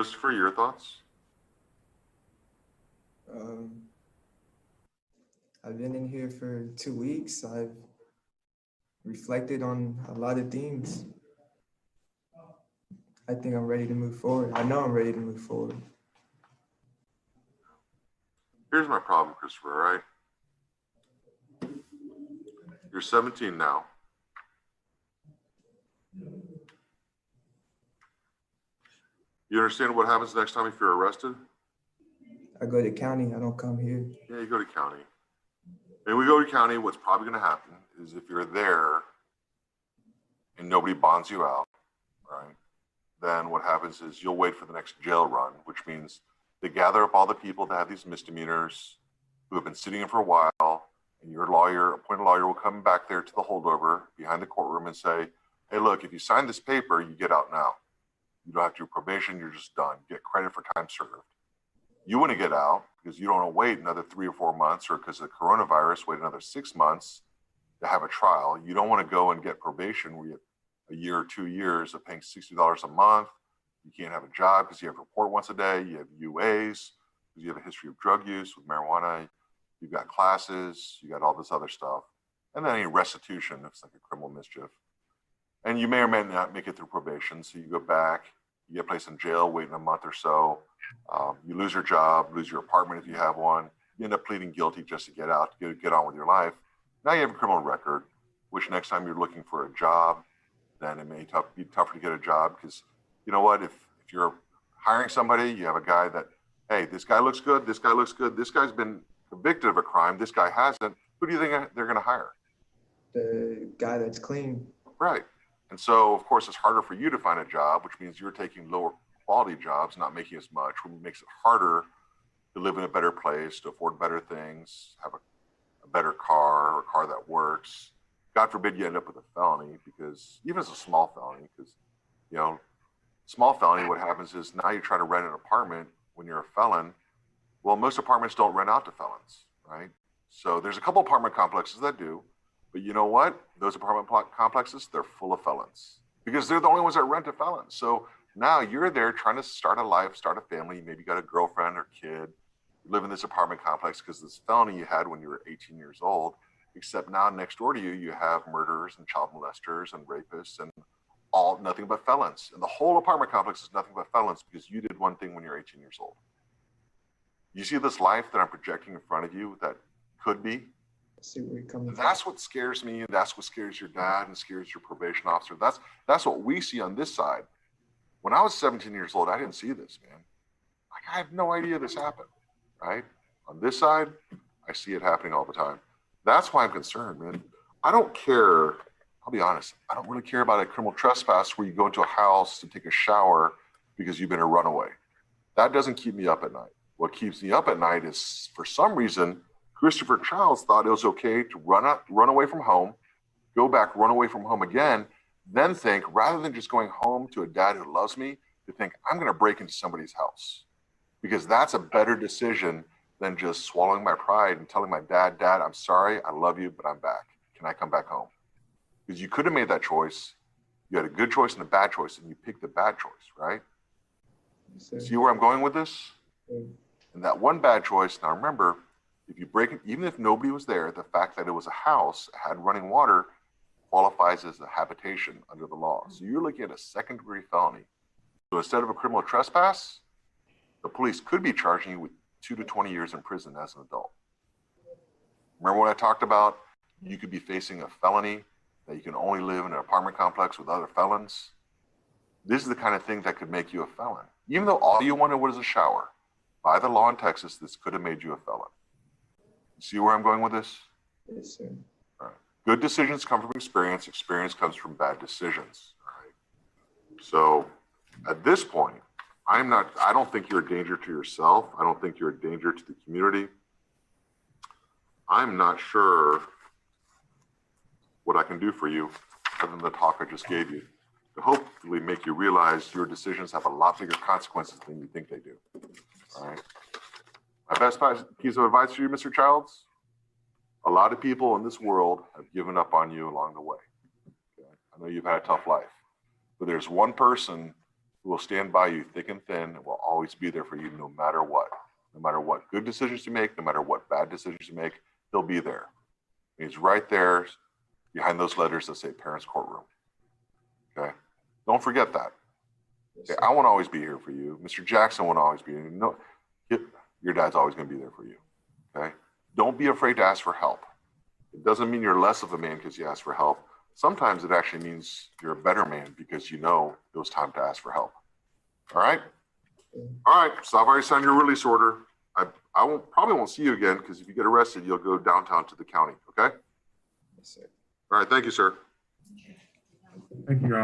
Christopher, your thoughts? Um, I've been in here for 2 weeks. I've reflected on a lot of things. I think I'm ready to move forward. I know I'm ready to move forward. Here's my problem, Christopher, all right? You're 17 now. You understand what happens next time if you're arrested? I go to county. I don't come here. Yeah, you go to county. And we go to county, what's probably going to happen is if you're there and nobody bonds you out, right, then what happens is you'll wait for the next jail run, which means they gather up all the people that have these misdemeanors who have been sitting in for a while, and your lawyer, appointed lawyer, will come back there to the holdover behind the courtroom and say, hey, look, if you sign this paper, you get out now. You don't have to do probation, you're just done. You get credit for time served. You want to get out because you don't want to wait another 3 or 4 months, or because of the coronavirus, wait another 6 months to have a trial. You don't want to go and get probation where you have a year or 2 years of paying $60 a month. You can't have a job because you have to report once a day. You have UAs because you have a history of drug use with marijuana. You've got classes, you got all this other stuff. And then any restitution, it's like a criminal mischief. And you may or may not make it through probation. So you go back, you get placed in jail, waiting a month or so. You lose your job, lose your apartment if you have one. You end up pleading guilty just to get out, to get on with your life. Now you have a criminal record, which next time you're looking for a job, then it may be tougher to get a job because, you know what, if you're hiring somebody, you have a guy that, hey, this guy looks good, this guy looks good, this guy's been convicted of a crime, this guy hasn't. Who do you think they're going to hire? The guy that's clean. Right. And so, of course, it's harder for you to find a job, which means you're taking lower quality jobs, not making as much, which makes it harder to live in a better place, to afford better things, have a better car or a car that works. God forbid you end up with a felony, because even as a small felony, because, you know, small felony, what happens is now you try to rent an apartment when you're a felon. Well, most apartments don't rent out to felons, right? So there's a couple apartment complexes that do, but you know what? Those apartment complexes, they're full of felons because they're the only ones that rent to felons. So now you're there trying to start a life, start a family. Maybe you got a girlfriend or kid. You live in this apartment complex because this felony you had when you were 18 years old, except now next door to you, you have murderers and child molesters and rapists and all nothing but felons. And the whole apartment complex is nothing but felons because you did one thing when you're 18 years old. You see this life that I'm projecting in front of you that could be? I see where you're coming from. That's what scares me, and that's what scares your dad and scares your probation officer. That's what we see on this side. When I was 17 years old, I didn't see this, man. Like, I have no idea this happened, right? On this side, I see it happening all the time. That's why I'm concerned, man. I don't care. I'll be honest. I don't really care about a criminal trespass where you go into a house to take a shower because you've been a runaway. That doesn't keep me up at night. What keeps me up at night is, for some reason, Christopher Childs thought it was okay to run away from home, go back, run away from home again, then think, rather than just going home to a dad who loves me, to think, I'm going to break into somebody's house. Because that's a better decision than just swallowing my pride and telling my dad, Dad, I'm sorry, I love you, but I'm back. Can I come back home? Because you could have made that choice. You had a good choice and a bad choice, and you picked the bad choice, right? See where I'm going with this? And that one bad choice, now remember, if you break it, even if nobody was there, the fact that it was a house, had running water, qualifies as a habitation under the law. So you're looking at a second-degree felony. So instead of a criminal trespass, the police could be charging you with 2 to 20 years in prison as an adult. Remember what I talked about? You could be facing a felony, that you can only live in an apartment complex with other felons. This is the kind of thing that could make you a felon. Even though all you wanted was a shower, by the law in Texas, this could have made you a felon. See where I'm going with this? Yes, sir. All right. Good decisions come from experience. Experience comes from bad decisions. All right. So at this point, I don't think you're a danger to yourself. I don't think you're a danger to the community. I'm not sure what I can do for you other than the talk I just gave you to hopefully make you realize your decisions have a lot bigger consequences than you think they do. All right. My best piece of advice for you, Mr. Childs, a lot of people in this world have given up on you along the way. Okay? I know you've had a tough life, but there's one person who will stand by you thick and thin and will always be there for you no matter what. No matter what good decisions you make, no matter what bad decisions you make, he'll be there. He's right there behind those letters that say parents courtroom. Okay? Don't forget that. Yes, Okay? sir. I won't always be here for you. Mr. Jackson won't always be here. No, your dad's always going to be there for you. Okay? Don't be afraid to ask for help. It doesn't mean you're less of a man because you ask for help. Sometimes it actually means you're a better man because you know it was time to ask for help. All right? All right. So I've already signed your release order. I probably won't see you again because if you get arrested, you'll go downtown to the county. Okay? Yes, sir. All right. Thank you, sir. Thank you, Your Honor.